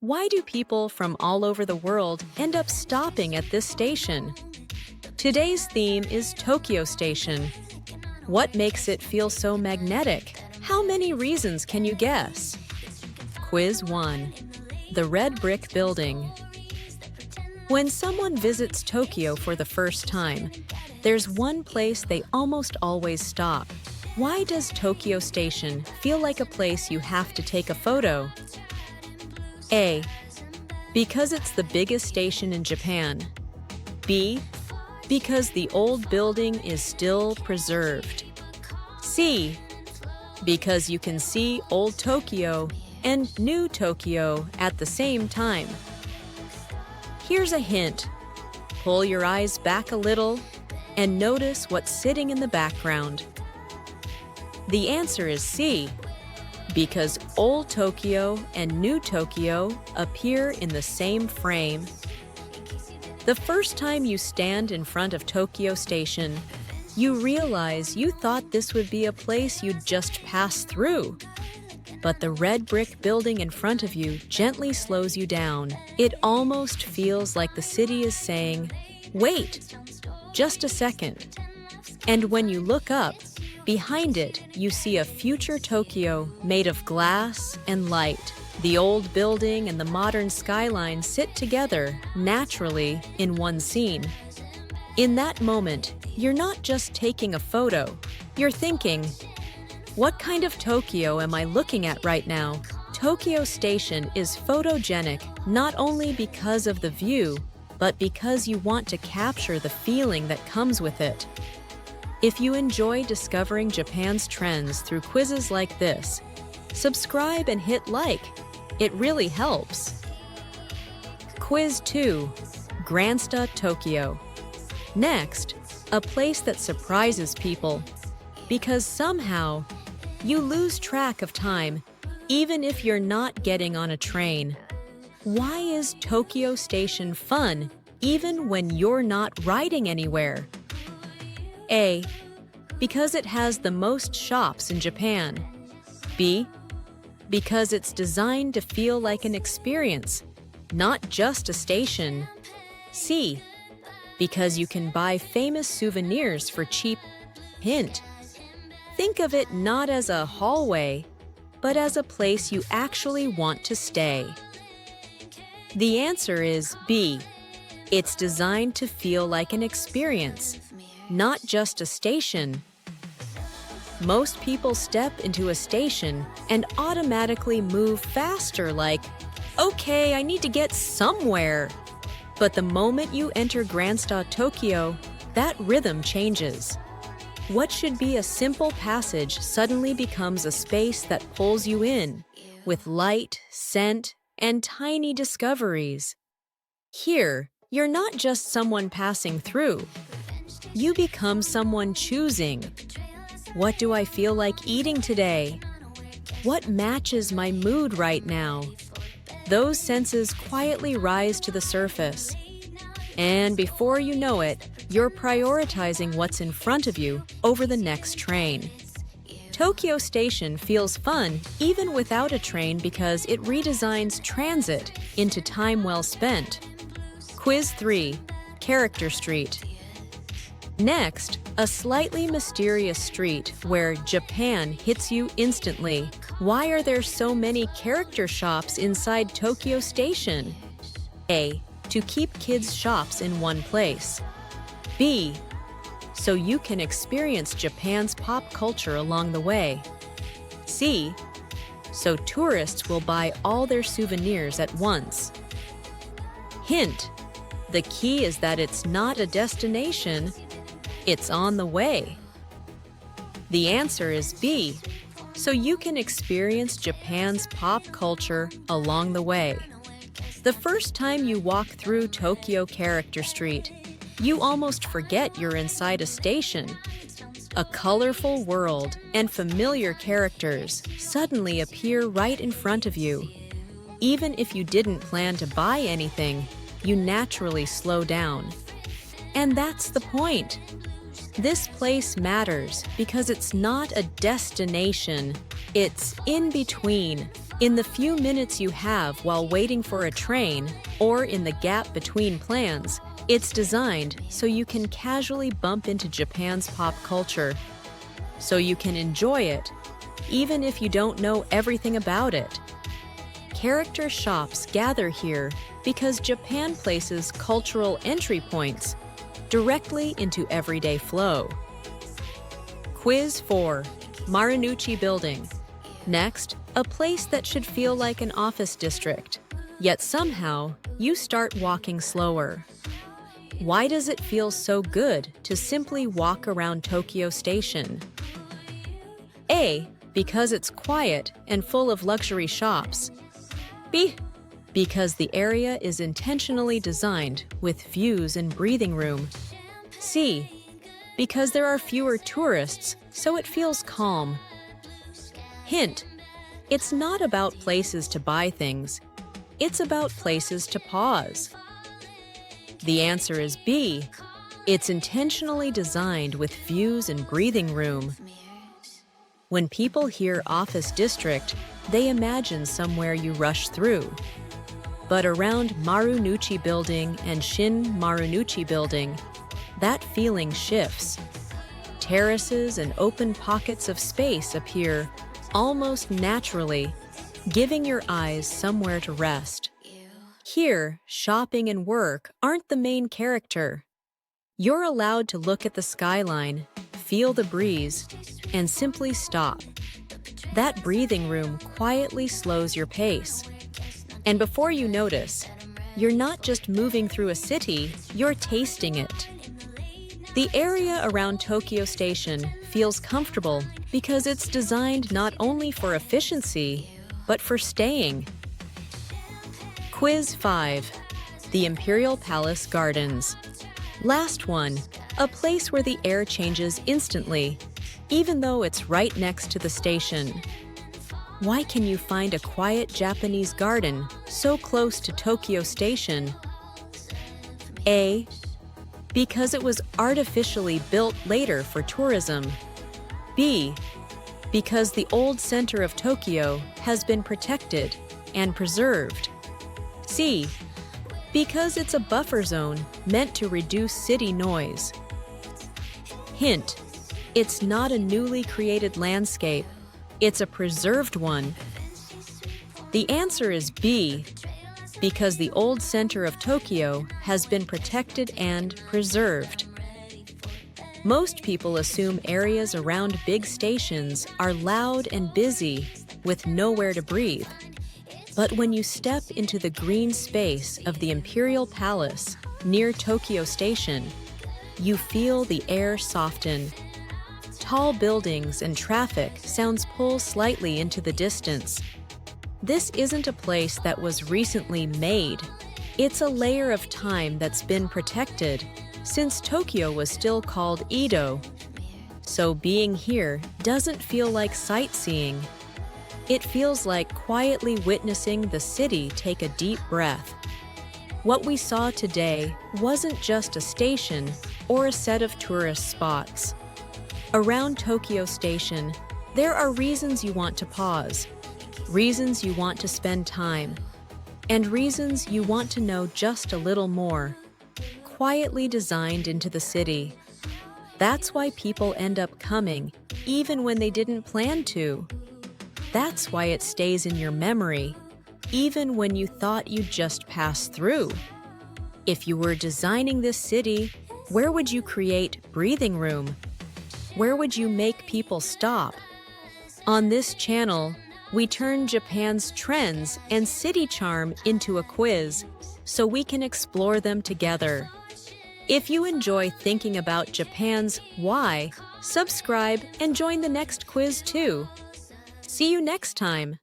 Why do people from all over the world end up stopping at this station? Today's theme is Tokyo Station. What makes it feel so magnetic? How many reasons can you guess? Quiz 1. The Red Brick Building. When someone visits Tokyo for the first time, there's one place they almost always stop. Why does Tokyo Station feel like a place you have to take a photo? A. Because it's the biggest station in Japan. B. Because the old building is still preserved. C. Because you can see old Tokyo and new Tokyo at the same time. Here's a hint. Pull your eyes back a little and notice what's sitting in the background. The answer is C. Because old Tokyo and new Tokyo appear in the same frame. The first time you stand in front of Tokyo Station, you realize you thought this would be a place you'd just pass through. But the red brick building in front of you gently slows you down. It almost feels like the city is saying, "Wait, just a second." And when you look up, behind it, you see a future Tokyo made of glass and light. The old building and the modern skyline sit together naturally in one scene. In that moment, you're not just taking a photo. You're thinking, what kind of Tokyo am I looking at right now? Tokyo Station is photogenic not only because of the view, but because you want to capture the feeling that comes with it. If you enjoy discovering Japan's trends through quizzes like this, subscribe and hit like. It really helps. Quiz 2. Gransta Tokyo. Next, a place that surprises people. Because somehow, you lose track of time, even if you're not getting on a train. Why is Tokyo Station fun, even when you're not riding anywhere? A. Because it has the most shops in Japan. B. Because it's designed to feel like an experience, not just a station. C. Because you can buy famous souvenirs for cheap. Hint. Think of it not as a hallway, but as a place you actually want to stay. The answer is B. It's designed to feel like an experience, not just a station. Most people step into a station and automatically move faster like, okay, I need to get somewhere. But the moment you enter Gransta Tokyo, that rhythm changes. What should be a simple passage suddenly becomes a space that pulls you in, with light, scent, and tiny discoveries. Here, you're not just someone passing through. You become someone choosing. What do I feel like eating today? What matches my mood right now? Those senses quietly rise to the surface. And before you know it, you're prioritizing what's in front of you over the next train. Tokyo Station feels fun even without a train because it redesigns transit into time well spent. Quiz 3. Character Street. Next, a slightly mysterious street where Japan hits you instantly. Why are there so many character shops inside Tokyo Station? A. To keep kids' shops in one place. B. So you can experience Japan's pop culture along the way. C. So tourists will buy all their souvenirs at once. Hint. The key is that it's not a destination, it's on the way. The answer is B. So you can experience Japan's pop culture along the way. The first time you walk through Tokyo Character Street, you almost forget you're inside a station. A colorful world and familiar characters suddenly appear right in front of you. Even if you didn't plan to buy anything, you naturally slow down. And that's the point. This place matters because it's not a destination, It's in between, in the few minutes you have while waiting for a train, or in the gap between plans. It's designed so you can casually bump into Japan's pop culture, so you can enjoy it, even if you don't know everything about it. Character shops gather here because Japan places cultural entry points directly into everyday flow. Quiz 4. Marunouchi Building. Next, a place that should feel like an office district, yet somehow you start walking slower. Why does it feel so good to simply walk around Tokyo Station? A. Because it's quiet and full of luxury shops. B. Because the area is intentionally designed with views and breathing room. C. Because there are fewer tourists, so it feels calm. Hint: it's not about places to buy things. It's about places to pause. The answer is B. It's intentionally designed with views and breathing room. When people hear office district, they imagine somewhere you rush through. But around Marunouchi Building and Shin Marunouchi Building, that feeling shifts. Terraces and open pockets of space appear almost naturally, giving your eyes somewhere to rest. Here, shopping and work aren't the main character. You're allowed to look at the skyline, feel the breeze, and simply stop. That breathing room quietly slows your pace. And before you notice, you're not just moving through a city, you're tasting it. The area around Tokyo Station feels comfortable because it's designed not only for efficiency, but for staying. Quiz 5. The Imperial Palace Gardens. Last one, a place where the air changes instantly, even though it's right next to the station. Why can you find a quiet Japanese garden so close to Tokyo Station? A. Because it was artificially built later for tourism. B. Because the old center of Tokyo has been protected and preserved. C. Because it's a buffer zone meant to reduce city noise. Hint: it's not a newly created landscape, it's a preserved one. The answer is B. Because the old center of Tokyo has been protected and preserved. Most people assume areas around big stations are loud and busy, with nowhere to breathe. But when you step into the green space of the Imperial Palace near Tokyo Station, you feel the air soften. Tall buildings and traffic sounds pull slightly into the distance. This isn't a place that was recently made. It's a layer of time that's been protected since Tokyo was still called Edo. So being here doesn't feel like sightseeing. It feels like quietly witnessing the city take a deep breath. What we saw today wasn't just a station or a set of tourist spots. Around Tokyo Station, there are reasons you want to pause, reasons you want to spend time, and reasons you want to know just a little more, quietly designed into the city. That's why people end up coming, even when they didn't plan to. That's why it stays in your memory, even when you thought you'd just pass through. If you were designing this city, where would you create breathing room? Where would you make people stop? On this channel, we turn Japan's trends and city charm into a quiz, so we can explore them together. If you enjoy thinking about Japan's why, subscribe and join the next quiz too. See you next time!